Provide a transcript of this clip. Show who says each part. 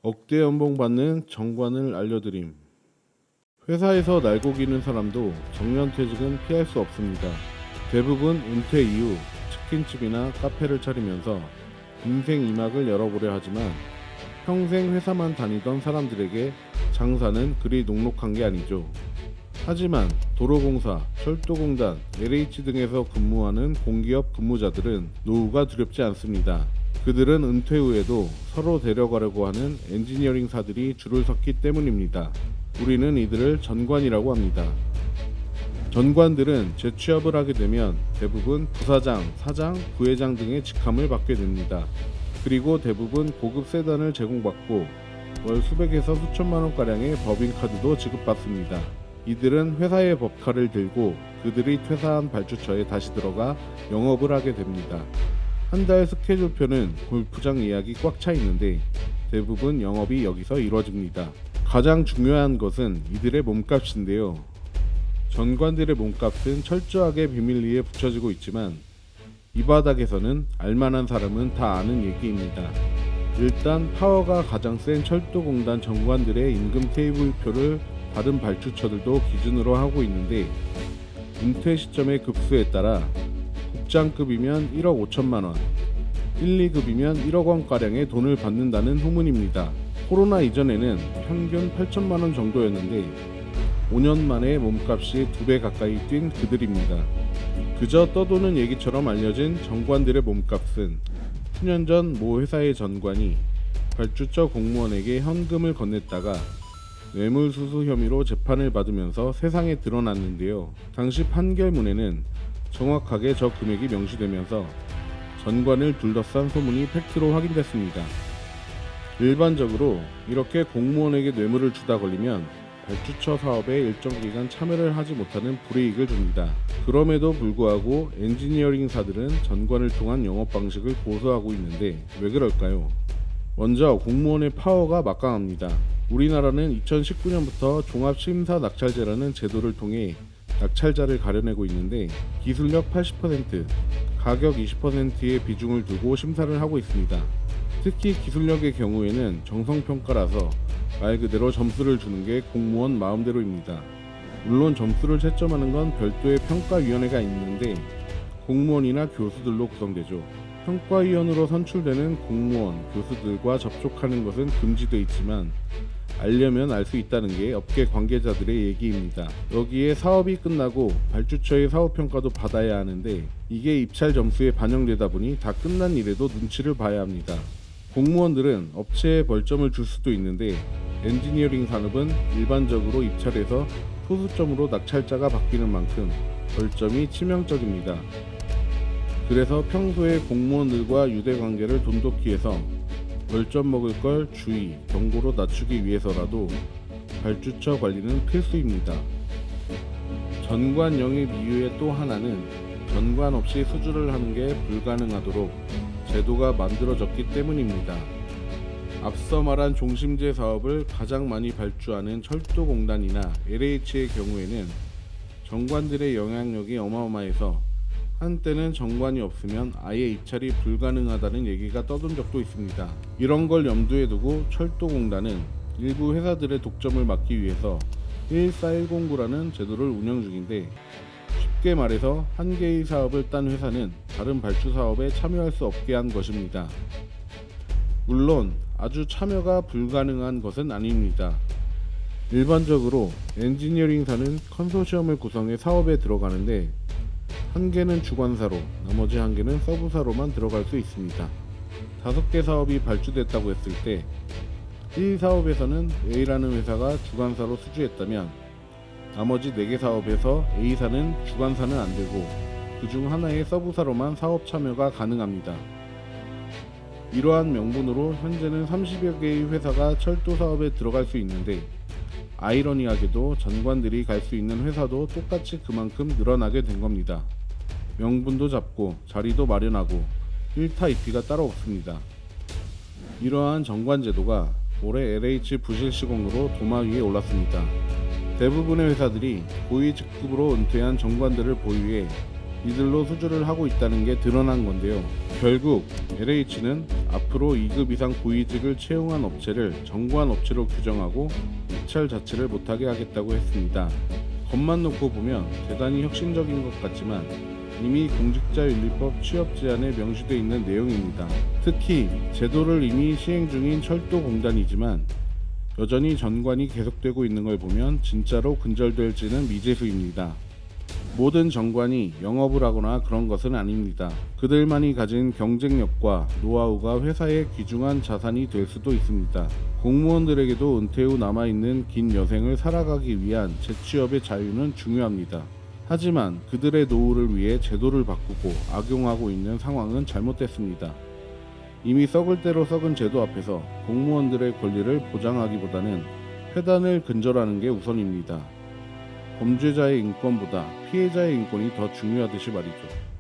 Speaker 1: 억대 연봉 받는 정관을 알려드림. 회사에서 날고 기는 사람도 정년퇴직은 피할 수 없습니다. 대부분 은퇴 이후 치킨집이나 카페를 차리면서 인생 2막을 열어보려 하지만 평생 회사만 다니던 사람들에게 장사는 그리 녹록한 게 아니죠. 하지만 도로공사, 철도공단, LH 등에서 근무하는 공기업 근무자들은 노후가 두렵지 않습니다. 그들은 은퇴 후에도 서로 데려가려고 하는 엔지니어링사들이 줄을 섰기 때문입니다. 우리는 이들을 전관이라고 합니다. 전관들은 재취업을 하게 되면 대부분 부사장, 사장, 부회장 등의 직함을 받게 됩니다. 그리고 대부분 고급 세단을 제공받고 월 수백에서 수천만 원가량의 법인카드도 지급받습니다. 이들은 회사의 법카를 들고 그들이 퇴사한 발주처에 다시 들어가 영업을 하게 됩니다. 한 달 스케줄표는 골프장 예약이 꽉 차 있는데 대부분 영업이 여기서 이루어집니다. 가장 중요한 것은 이들의 몸값인데요. 전관들의 몸값은 철저하게 비밀리에 붙여지고 있지만 이 바닥에서는 알만한 사람은 다 아는 얘기입니다. 일단 파워가 가장 센 철도공단 전관들의 임금 테이블표를 다른 발주처들도 기준으로 하고 있는데 은퇴 시점의 급수에 따라 국장급이면 1억 5천만 원, 1, 2급이면 1억 원가량의 돈을 받는다는 후문입니다. 코로나 이전에는 평균 8천만 원 정도였는데 5년 만에 몸값이 2배 가까이 뛴 그들입니다. 그저 떠도는 얘기처럼 알려진 정관들의 몸값은 수년 전 모 회사의 전관이 발주처 공무원에게 현금을 건넸다가 뇌물수수 혐의로 재판을 받으면서 세상에 드러났는데요. 당시 판결문에는 정확하게 저 금액이 명시되면서 전관을 둘러싼 소문이 팩트로 확인됐습니다. 일반적으로 이렇게 공무원에게 뇌물을 주다 걸리면 발주처 사업에 일정 기간 참여를 하지 못하는 불이익을 줍니다. 그럼에도 불구하고 엔지니어링사들은 전관을 통한 영업 방식을 고수하고 있는데 왜 그럴까요? 먼저 공무원의 파워가 막강합니다. 우리나라는 2019년부터 종합심사 낙찰제라는 제도를 통해 낙찰자를 가려내고 있는데 기술력 80%, 가격 20%의 비중을 두고 심사를 하고 있습니다. 특히 기술력의 경우에는 정성평가라서 말 그대로 점수를 주는 게 공무원 마음대로입니다. 물론 점수를 채점하는 건 별도의 평가위원회가 있는데 공무원이나 교수들로 구성되죠. 평가위원으로 선출되는 공무원, 교수들과 접촉하는 것은 금지되어 있지만 알려면 알 수 있다는 게 업계 관계자들의 얘기입니다. 여기에 사업이 끝나고 발주처의 사업평가도 받아야 하는데 이게 입찰 점수에 반영되다 보니 다 끝난 일에도 눈치를 봐야 합니다. 공무원들은 업체에 벌점을 줄 수도 있는데 엔지니어링 산업은 일반적으로 입찰에서 소수점으로 낙찰자가 바뀌는 만큼 벌점이 치명적입니다. 그래서 평소에 공무원들과 유대관계를 돈독히 해서 벌점 먹을 걸 주의, 경고로 낮추기 위해서라도 발주처 관리는 필수입니다. 전관 영입 이유의 또 하나는 전관 없이 수주를 하는 게 불가능하도록 제도가 만들어졌기 때문입니다. 앞서 말한 종심제 사업을 가장 많이 발주하는 철도공단이나 LH의 경우에는 전관들의 영향력이 어마어마해서 한때는 전관이 없으면 아예 입찰이 불가능하다는 얘기가 떠돈 적도 있습니다. 이런 걸 염두에 두고 철도공단은 일부 회사들의 독점을 막기 위해서 14109라는 제도를 운영 중인데 쉽게 말해서 한 개의 사업을 딴 회사는 다른 발주 사업에 참여할 수 없게 한 것입니다. 물론 아주 참여가 불가능한 것은 아닙니다. 일반적으로 엔지니어링사는 컨소시엄을 구성해 사업에 들어가는데 한 개는 주관사로, 나머지 한 개는 서브사로만 들어갈 수 있습니다. 5개 사업이 발주됐다고 했을 때 이 사업에서는 A라는 회사가 주관사로 수주했다면 나머지 4개 사업에서 A사는 주관사는 안되고 그중 하나의 서브사로만 사업 참여가 가능합니다. 이러한 명분으로 현재는 30여 개의 회사가 철도 사업에 들어갈 수 있는데 아이러니하게도 전관들이 갈 수 있는 회사도 똑같이 그만큼 늘어나게 된 겁니다. 명분도 잡고 자리도 마련하고 1타 2피가 따로 없습니다. 이러한 전관제도가 올해 LH 부실 시공으로 도마 위에 올랐습니다. 대부분의 회사들이 고위 직급으로 은퇴한 전관들을 보유해 이들로 수주를 하고 있다는 게 드러난 건데요. 결국 LH는 앞으로 2급 이상 고위직을 채용한 업체를 정관 업체로 규정하고 입찰 자체를 못하게 하겠다고 했습니다. 겉만 놓고 보면 대단히 혁신적인 것 같지만 이미 공직자윤리법 취업 제한에 명시되어 있는 내용입니다. 특히 제도를 이미 시행 중인 철도공단이지만 여전히 전관이 계속되고 있는 걸 보면 진짜로 근절될지는 미지수입니다. 모든 정관이 영업을 하거나 그런 것은 아닙니다. 그들만이 가진 경쟁력과 노하우가 회사의 귀중한 자산이 될 수도 있습니다. 공무원들에게도 은퇴 후 남아있는 긴 여생을 살아가기 위한 재취업의 자유는 중요합니다. 하지만 그들의 노후를 위해 제도를 바꾸고 악용하고 있는 상황은 잘못됐습니다. 이미 썩을 대로 썩은 제도 앞에서 공무원들의 권리를 보장하기보다는 폐단을 근절하는 게 우선입니다. 범죄자의 인권보다 피해자의 인권이 더 중요하듯이 말이죠.